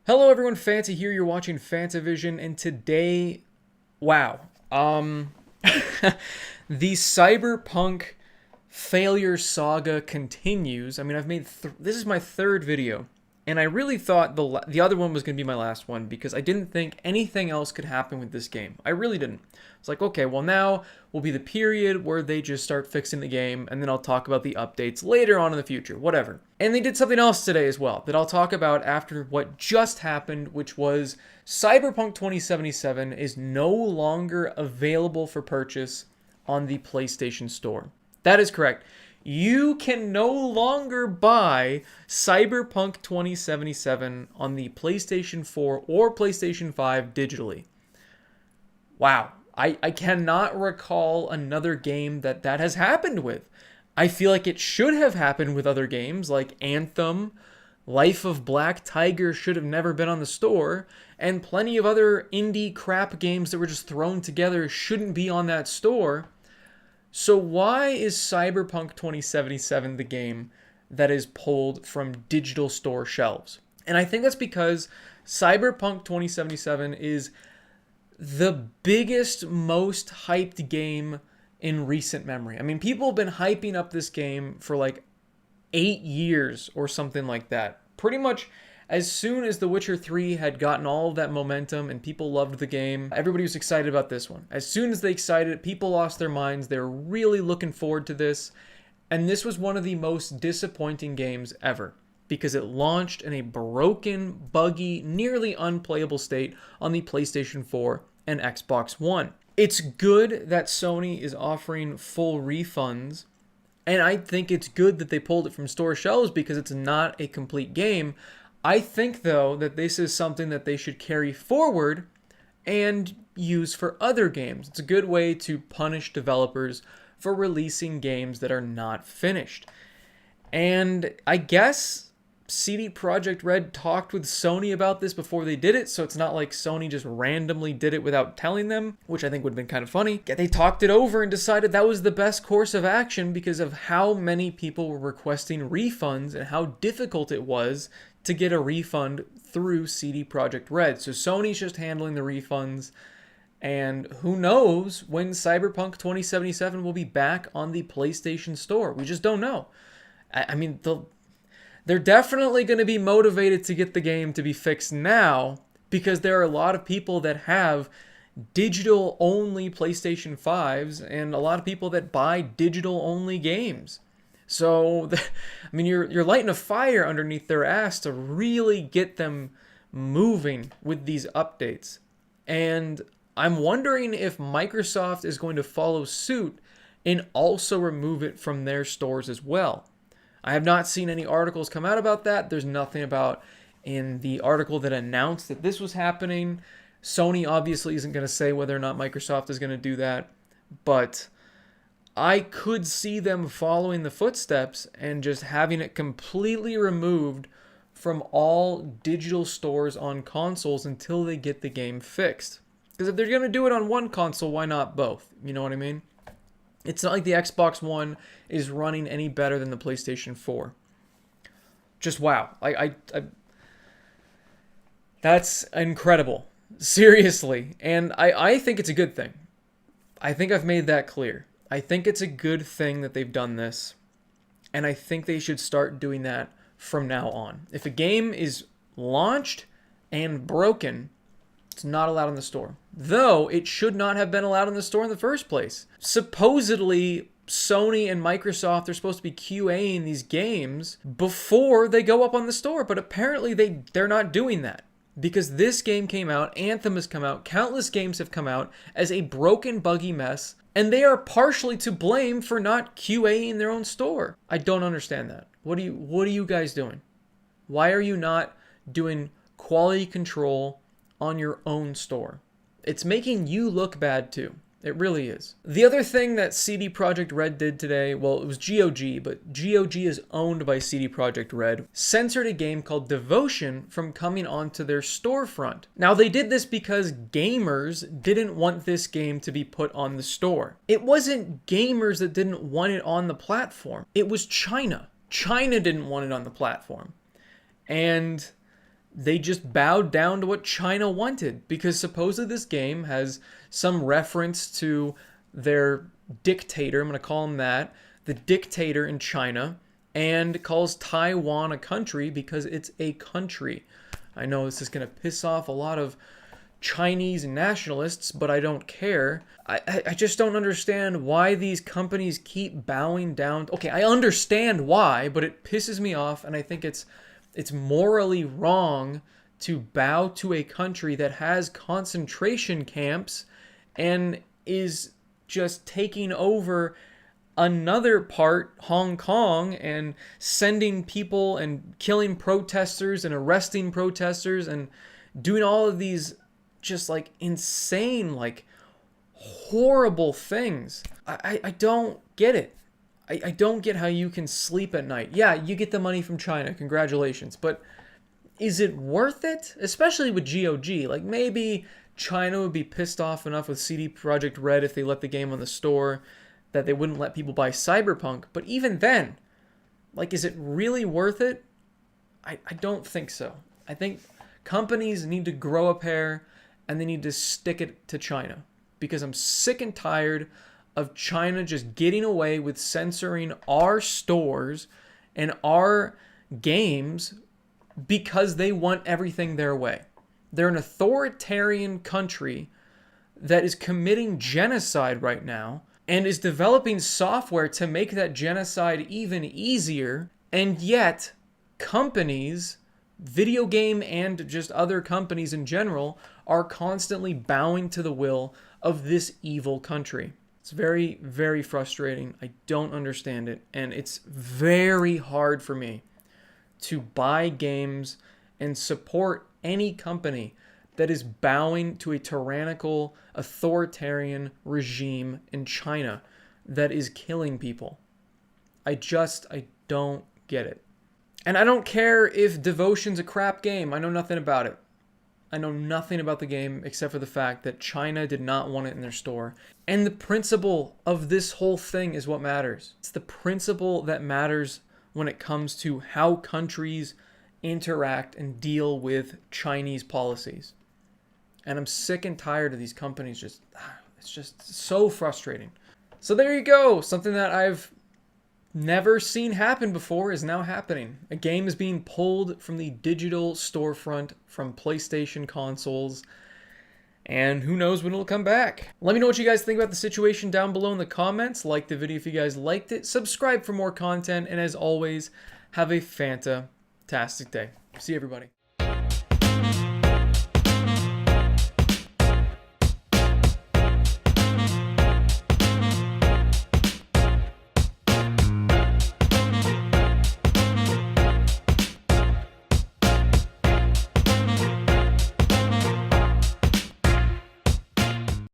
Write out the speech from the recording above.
Hello everyone, Fanta here. You're watching FANTAVISION, and today, wow, the Cyberpunk failure saga continues. I mean, I've made this is my third video, and I really thought the other one was going to be my last one because I didn't think anything else could happen with this game. I really didn't. It's like, okay, well now will be the period where they just start fixing the game, and then I'll talk about the updates later on in the future, whatever. And they did something else today as well that I'll talk about after what just happened, which was Cyberpunk 2077 is no longer available for purchase on the PlayStation Store. That is correct. You can no longer buy Cyberpunk 2077 on the PlayStation 4 or PlayStation 5 digitally. Wow. I cannot recall another game that has happened with. I feel like it should have happened with other games like Anthem, Life of Black Tiger should have never been on the store, and plenty of other indie crap games that were just thrown together shouldn't be on that store. So why is Cyberpunk 2077 the game that is pulled from digital store shelves? And I think that's because Cyberpunk 2077 is the biggest, most hyped game in recent memory. I mean, people have been hyping up this game for like 8 years or something like that. Pretty much as soon as The Witcher 3 had gotten all of that momentum and people loved the game, everybody was excited about this one. As soon as they excited, people lost their minds. They were really looking forward to this. And this was one of the most disappointing games ever because it launched in a broken, buggy, nearly unplayable state on the PlayStation 4 and Xbox One. It's good that Sony is offering full refunds, and I think it's good that they pulled it from store shelves because it's not a complete game. I think, though, that this is something that they should carry forward and use for other games. It's a good way to punish developers for releasing games that are not finished. And I guess CD Projekt Red talked with Sony about this before they did it, so it's not like Sony just randomly did it without telling them, which I think would have been kind of funny. They talked it over and decided that was the best course of action because of how many people were requesting refunds and how difficult it was to get a refund through CD Projekt Red. So Sony's just handling the refunds, and who knows when Cyberpunk 2077 will be back on the PlayStation Store. We just don't know. I mean, they're definitely going to be motivated to get the game to be fixed now because there are a lot of people that have digital-only PlayStation 5s and a lot of people that buy digital-only games. So, I mean, you're lighting a fire underneath their ass to really get them moving with these updates. And I'm wondering if Microsoft is going to follow suit and also remove it from their stores as well. I have not seen any articles come out about that. There's nothing about in the article that announced that this was happening. Sony obviously isn't going to say whether or not Microsoft is going to do that, but I could see them following the footsteps and just having it completely removed from all digital stores on consoles until they get the game fixed. Because if they're going to do it on one console, why not both? You know what I mean? It's not like the Xbox One is running any better than the PlayStation 4. Just wow. That's incredible. Seriously. And I think it's a good thing. I think I've made that clear. I think it's a good thing that they've done this. And I think they should start doing that from now on. If a game is launched and broken, it's not allowed in the store. Though it should not have been allowed in the store in the first place. Supposedly, Sony and Microsoft are supposed to be QAing these games before they go up on the store. But apparently they're not doing that. Because this game came out, Anthem has come out, countless games have come out as a broken, buggy mess. And they are partially to blame for not QAing their own store. I don't understand that. What are you guys doing? Why are you not doing quality control on your own store? It's making you look bad too. It really is. The other thing that CD Projekt Red did today, well, it was GOG, but GOG is owned by CD Projekt Red, censored a game called Devotion from coming onto their storefront. Now, they did this because gamers didn't want this game to be put on the store. It wasn't gamers that didn't want it on the platform. It was China. China didn't want it on the platform. And they just bowed down to what China wanted, because supposedly this game has some reference to their dictator, I'm going to call him that, the dictator in China, and calls Taiwan a country because it's a country. I know this is going to piss off a lot of Chinese nationalists, but I don't care. I just don't understand why these companies keep bowing down. Okay, I understand why, but it pisses me off, and I think it's morally wrong to bow to a country that has concentration camps and is just taking over another part, Hong Kong, and sending people and killing protesters and arresting protesters and doing all of these just like insane, like horrible things. I don't get it. I don't get how you can sleep at night. Yeah, you get the money from China. Congratulations. But is it worth it? Especially with GOG. Like, maybe China would be pissed off enough with CD Projekt Red if they let the game on the store that they wouldn't let people buy Cyberpunk. But even then, like, is it really worth it? I don't think so. I think companies need to grow a pair and they need to stick it to China. Because I'm sick and tired of China just getting away with censoring our stores and our games because they want everything their way. They're an authoritarian country that is committing genocide right now and is developing software to make that genocide even easier. And yet, companies, video game and just other companies in general, are constantly bowing to the will of this evil country. It's very, very frustrating. I don't understand it. And it's very hard for me to buy games and support any company that is bowing to a tyrannical, authoritarian regime in China that is killing people. I don't get it. And I don't care if Devotion's a crap game. I know nothing about it. I know nothing about the game except for the fact that China did not want it in their store. And the principle of this whole thing is what matters. It's the principle that matters when it comes to how countries interact and deal with Chinese policies. And I'm sick and tired of these companies it's just so frustrating. So there you go. Something that I've never seen happen before is now happening. A game is being pulled from the digital storefront from PlayStation consoles, and who knows when it'll come back. Let me know what you guys think about the situation down below in the comments. Like the video if you guys liked it. Subscribe for more content, and as always, have a fantastic day. See you, everybody.